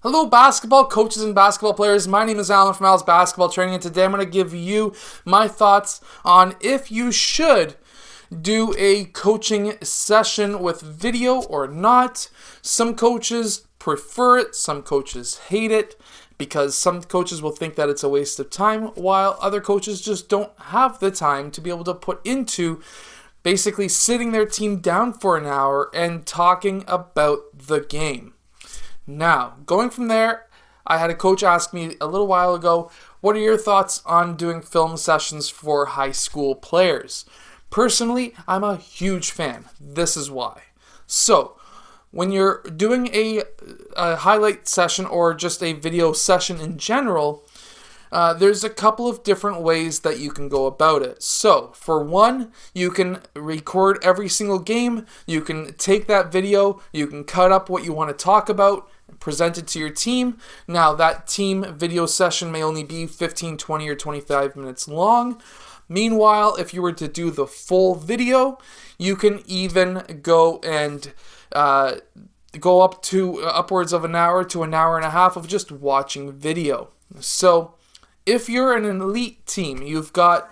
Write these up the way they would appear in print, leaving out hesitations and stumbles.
Hello, basketball coaches and basketball players. My name is Alan from Al's Basketball Training, and today I'm going to give you my thoughts on if you should do a coaching session with video or not. Some coaches prefer it, some coaches hate it, because some coaches will think that it's a waste of time, while other coaches just don't have the time to be able to put into basically sitting their team down for an hour and talking about the game. Now, going from there, I had a coach ask me a little while ago, what are your thoughts on doing film sessions for high school players? Personally, I'm a huge fan. This is why. So, when you're doing a highlight session or just a video session in general, there's a couple of different ways that you can go about it. So, for one, you can record every single game. You can take that video. You can cut up what you want to talk about, present it to your team. Now, that team video session may only be 15, 20, or 25 minutes long. Meanwhile, if you were to do the full video, you can even go and go up to upwards of an hour to an hour and a half of just watching video. So, if you're an elite team, you've got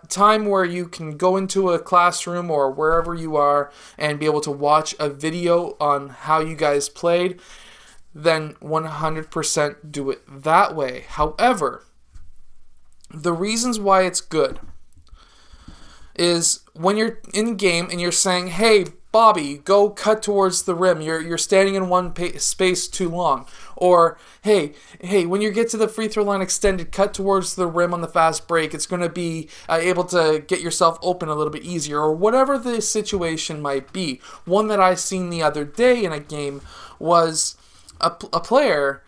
time where you can go into a classroom or wherever you are and be able to watch a video on how you guys played, then 100% do it that way. However, the reasons why it's good is when you're in game and you're saying, hey, Bobby, go cut towards the rim. You're standing in one space too long. Or, hey, when you get to the free throw line extended, cut towards the rim on the fast break. It's going to be able to get yourself open a little bit easier. Or whatever the situation might be. One that I seen the other day in a game was a player.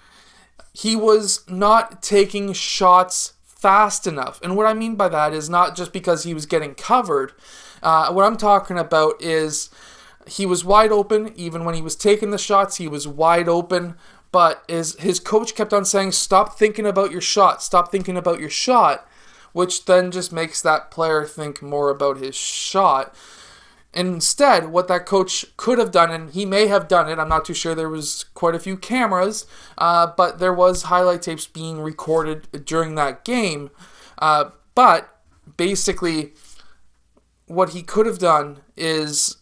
He was not taking shots fast enough. And what I mean by that is not just because he was getting covered. What I'm talking about is he was wide open. Even when he was taking the shots, he was wide open. But his coach kept on saying, stop thinking about your shot. Stop thinking about your shot. Which then just makes that player think more about his shot. Instead, what that coach could have done, and he may have done it, I'm not too sure, there was quite a few cameras, but there was highlight tapes being recorded during that game. But basically, what he could have done is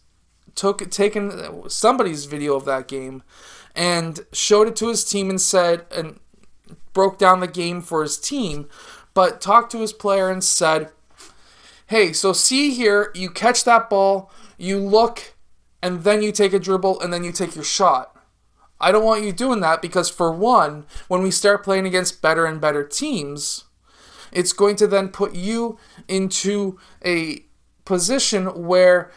taken somebody's video of that game and showed it to his team and broke down the game for his team, but talked to his player and said, hey, so see here, you catch that ball, you look, and then you take a dribble, and then you take your shot. I don't want you doing that because, for one, when we start playing against better and better teams, it's going to then put you into a position where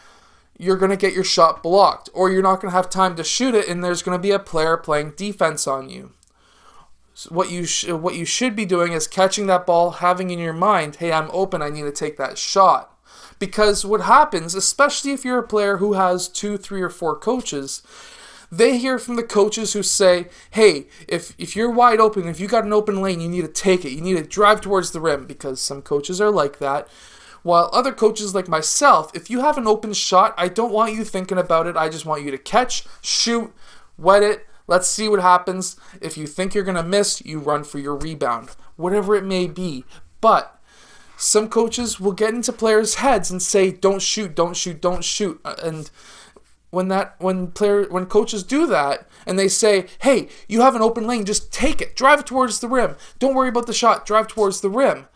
you're going to get your shot blocked, or you're not going to have time to shoot it, and there's going to be a player playing defense on you. So what you should be doing is catching that ball, having in your mind, hey, I'm open, I need to take that shot. Because what happens, especially if you're a player who has 2, 3, or 4 coaches, they hear from the coaches who say, hey, if you're wide open, if you got an open lane, you need to take it. You need to drive towards the rim, because some coaches are like that. While other coaches like myself, if you have an open shot, I don't want you thinking about it. I just want you to catch, shoot, wet it. Let's see what happens. If you think you're going to miss, you run for your rebound. Whatever it may be. But some coaches will get into players' heads and say, don't shoot, don't shoot, don't shoot. And when coaches do that and they say, hey, you have an open lane, just take it. Drive it towards the rim. Don't worry about the shot. Drive towards the rim.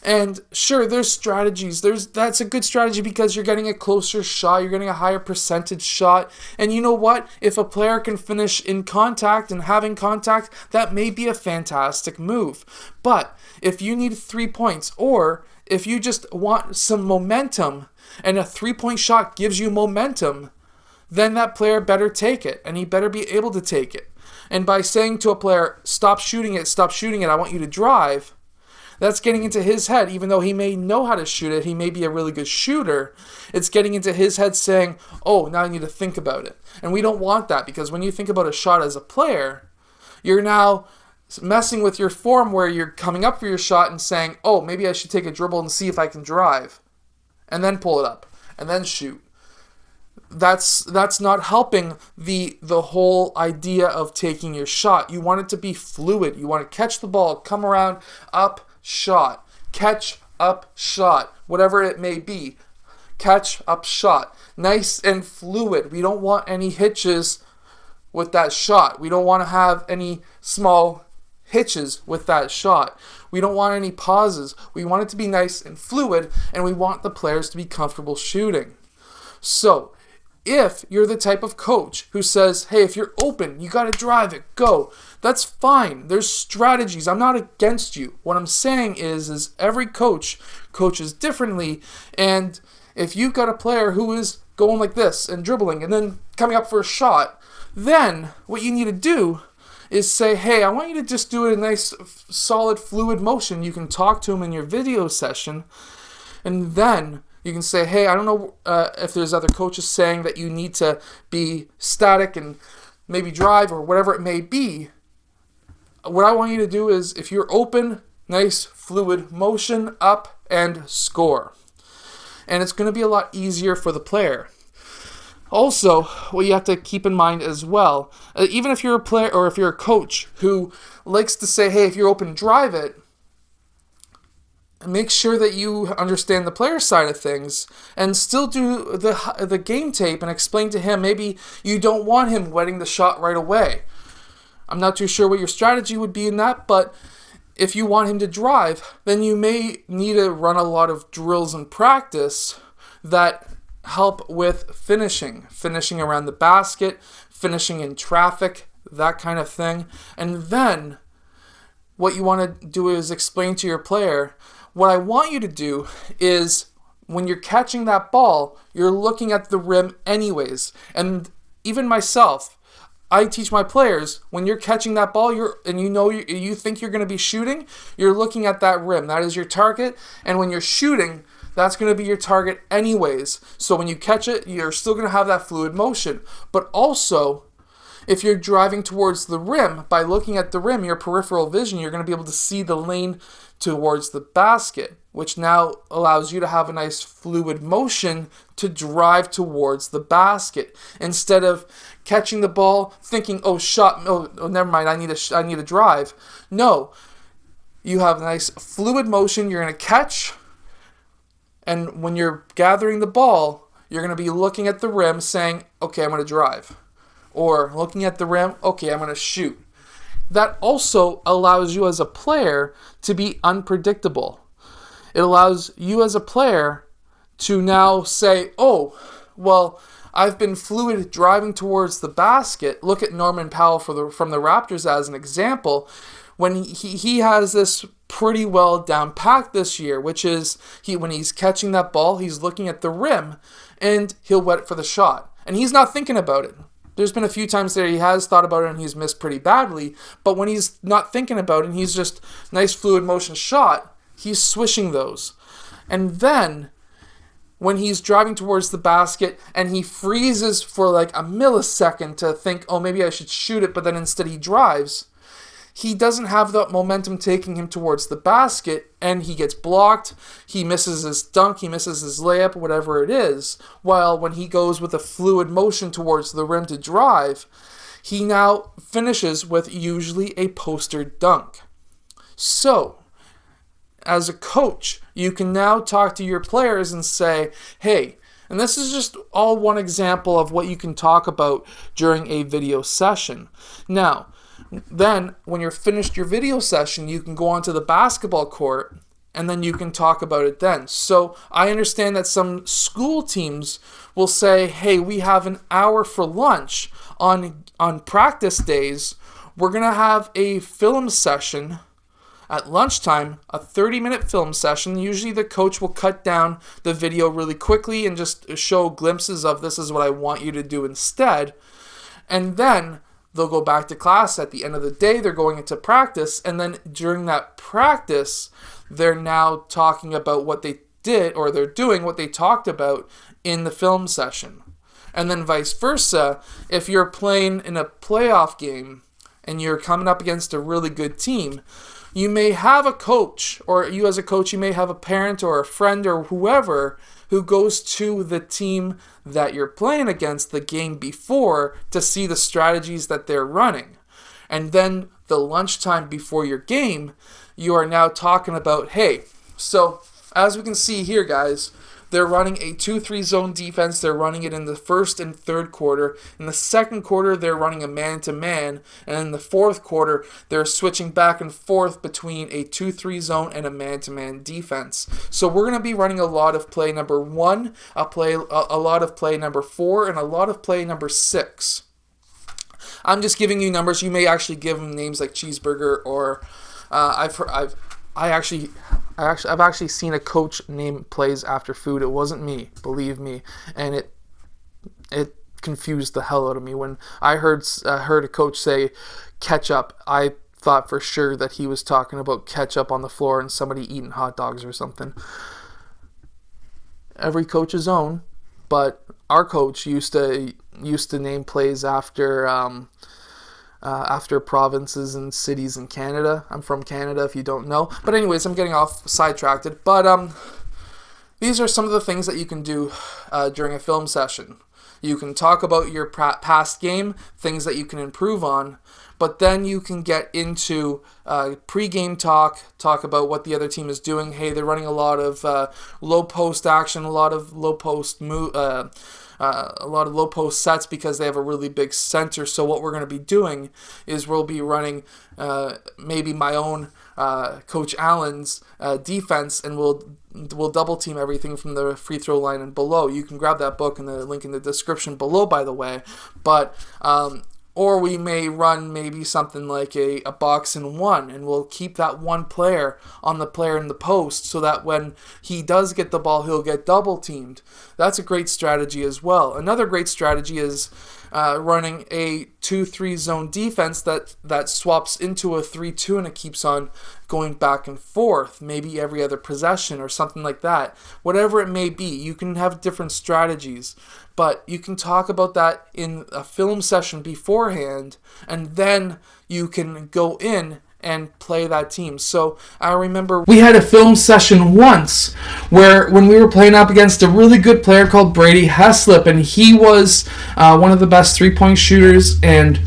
And sure, there's strategies. That's a good strategy because you're getting a closer shot. You're getting a higher percentage shot. And you know what? If a player can finish in contact and having contact, that may be a fantastic move. But if you need 3 points, or if you just want some momentum and a 3-point shot gives you momentum, then that player better take it, and he better be able to take it. And by saying to a player, stop shooting it, I want you to drive, that's getting into his head. Even though he may know how to shoot it, he may be a really good shooter, it's getting into his head saying, oh, now I need to think about it. And we don't want that, because when you think about a shot as a player, you're now messing with your form where you're coming up for your shot and saying, oh, maybe I should take a dribble and see if I can drive, and then pull it up, and then shoot. that's not helping the whole idea of taking your shot. You want it to be fluid. You want to catch the ball, come around, up, shot, catch, up, shot, whatever it may be. Catch, up, shot. Nice and fluid. We don't want any hitches with that shot. We don't want to have any small hitches with that shot. We don't want any pauses. We want it to be nice and fluid, and we want the players to be comfortable shooting. So, if you're the type of coach who says, hey, if you're open, you got to drive it, go. That's fine. There's strategies. I'm not against you. What I'm saying is every coach coaches differently, and if you've got a player who is going like this and dribbling and then coming up for a shot, then what you need to do is say, hey, I want you to just do a nice, solid, fluid motion. You can talk to him in your video session, and then you can say, hey, I don't know if there's other coaches saying that you need to be static and maybe drive or whatever it may be. What I want you to do is, if you're open, nice, fluid motion, up, and score. And it's going to be a lot easier for the player. Also, what you have to keep in mind as well, even if you're a player or if you're a coach who likes to say, hey, if you're open, drive it, make sure that you understand the player side of things and still do the game tape and explain to him maybe you don't want him wetting the shot right away. I'm not too sure what your strategy would be in that, but if you want him to drive, then you may need to run a lot of drills and practice that help with finishing around the basket, finishing in traffic, that kind of thing. And then what you want to do is explain to your player, what I want you to do is when you're catching that ball, you're looking at the rim anyways. And even myself, I teach my players, when you're catching that ball, you think you're going to be shooting, you're looking at that rim. That is your target. And when you're shooting, that's going to be your target anyways. So when you catch it, you're still going to have that fluid motion. But also, if you're driving towards the rim, by looking at the rim, your peripheral vision, you're going to be able to see the lane towards the basket, which now allows you to have a nice fluid motion to drive towards the basket instead of catching the ball thinking, oh, shot, oh never mind, I need to drive. No, you have a nice fluid motion. You're going to catch, and when you're gathering the ball, you're going to be looking at the rim saying, okay, I'm going to drive, or looking at the rim, okay, I'm going to shoot. That also allows you as a player to be unpredictable. It allows you as a player to now say, oh, well, I've been fluid driving towards the basket. Look at Norman Powell from the Raptors as an example. When he has this pretty well down packed this year, which is when he's catching that ball, he's looking at the rim and he'll wet it for the shot. And he's not thinking about it. There's been a few times there he has thought about it and he's missed pretty badly, but when he's not thinking about it and he's just nice fluid motion shot, he's swishing those. And then when he's driving towards the basket and he freezes for like a millisecond to think, oh, maybe I should shoot it, but then instead he drives, he doesn't have the momentum taking him towards the basket, and he gets blocked, he misses his dunk, he misses his layup, whatever it is, while when he goes with a fluid motion towards the rim to drive, he now finishes with usually a poster dunk. So, as a coach, you can now talk to your players and say, hey, and this is just all one example of what you can talk about during a video session. Now, then, when you're finished your video session, you can go onto the basketball court and then you can talk about it then. So I understand that some school teams will say, hey, we have an hour for lunch on practice days. We're going to have a film session at lunchtime, a 30-minute film session. Usually the coach will cut down the video really quickly and just show glimpses of this is what I want you to do instead. And then they'll go back to class. At the end of the day, they're going into practice, and then during that practice, they're now talking about what they did, or they're doing what they talked about in the film session. And then vice versa, if you're playing in a playoff game and you're coming up against a really good team, you may have a coach, or you as a coach, you may have a parent or a friend or whoever who goes to the team that you're playing against the game before to see the strategies that they're running. And then the lunchtime before your game, you are now talking about, hey, so as we can see here, guys, they're running a 2-3 zone defense. They're running it in the first and third quarter. In the second quarter, they're running a man-to-man. And in the fourth quarter, they're switching back and forth between a 2-3 zone and a man-to-man defense. So we're going to be running a lot of play number 1, a lot of play number 4, and a lot of play number 6. I'm just giving you numbers. You may actually give them names like cheeseburger, or I've actually seen a coach name plays after food. It wasn't me, believe me, and it confused the hell out of me when I heard a coach say ketchup. I thought for sure that he was talking about ketchup on the floor and somebody eating hot dogs or something. Every coach's own, but our coach used to name plays after provinces and cities in Canada. I'm from Canada, if you don't know. But anyways, I'm getting off sidetracked. But these are some of the things that you can do during a film session. You can talk about your past game, things that you can improve on, but then you can get into pre-game talk about what the other team is doing. Hey, they're running a lot of low post action, a lot of low post sets because they have a really big center. So what we're going to be doing is we'll be running maybe my own Coach Allen's defense, and we'll double team everything from the free throw line and below. You can grab that book in the link in the description below, by the way. But or we may run maybe something like a box and one, and we'll keep that one player on the player in the post so that when he does get the ball, he'll get double teamed. That's a great strategy as well. Another great strategy is running a 2-3 zone defense that swaps into a 3-2, and it keeps on going back and forth, maybe every other possession or something like that. Whatever it may be, you can have different strategies, but you can talk about that in a film session beforehand, and then you can go in and play that team. So I remember we had a film session once where when we were playing up against a really good player called Brady Heslip, and he was one of the best three-point shooters, and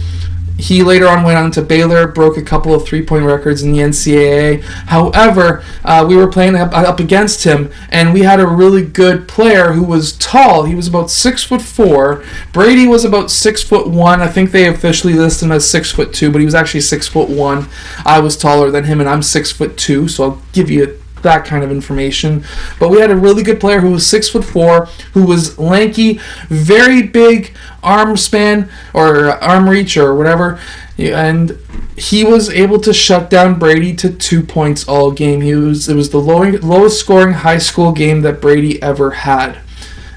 he later on went on to Baylor, broke a couple of three-point records in the NCAA. However, we were playing up against him, and we had a really good player who was tall. He was about 6'4". Brady was about 6'1". I think they officially listed him as 6'2", but he was actually 6'1". I was taller than him, and I'm 6'2", so I'll give you that kind of information. But we had a really good player who was 6'4", who was lanky, very big arm span or arm reach or whatever, and he was able to shut down Brady to 2 points all game. It was the lowest scoring high school game that Brady ever had,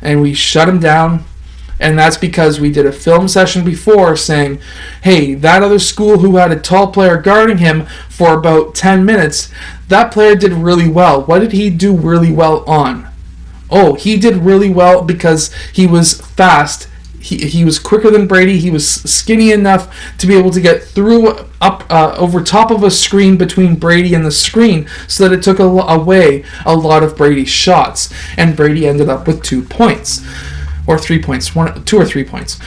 and we shut him down. And that's because we did a film session before saying, hey, that other school who had a tall player guarding him for about 10 minutes, that player did really well. What did he do really well on? Oh, he did really well because he was fast. He was quicker than Brady. He was skinny enough to be able to get through up over top of a screen between Brady and the screen, so that it took away a lot of Brady's shots. And Brady ended up with 2 points. Or 3 points, 2 or 3 points.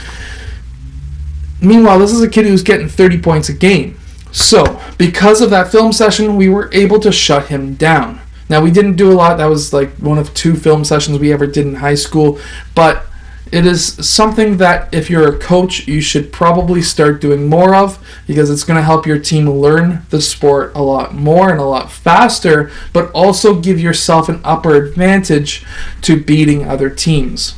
Meanwhile, this is a kid who's getting 30 points a game. So, because of that film session, we were able to shut him down. Now, we didn't do a lot. That was like one of 2 film sessions we ever did in high school. But it is something that if you're a coach, you should probably start doing more of, because it's going to help your team learn the sport a lot more and a lot faster, but also give yourself an upper advantage to beating other teams.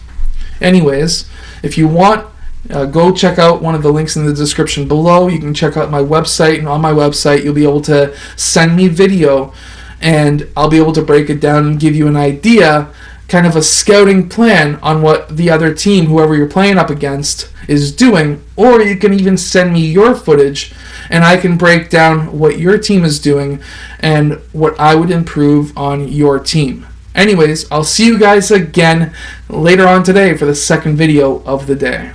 Anyways, if you want, go check out one of the links in the description below. You can check out my website, and on my website you'll be able to send me video, and I'll be able to break it down and give you an idea, kind of a scouting plan on what the other team, whoever you're playing up against, is doing. Or you can even send me your footage, and I can break down what your team is doing and what I would improve on your team. Anyways, I'll see you guys again later on today for the second video of the day.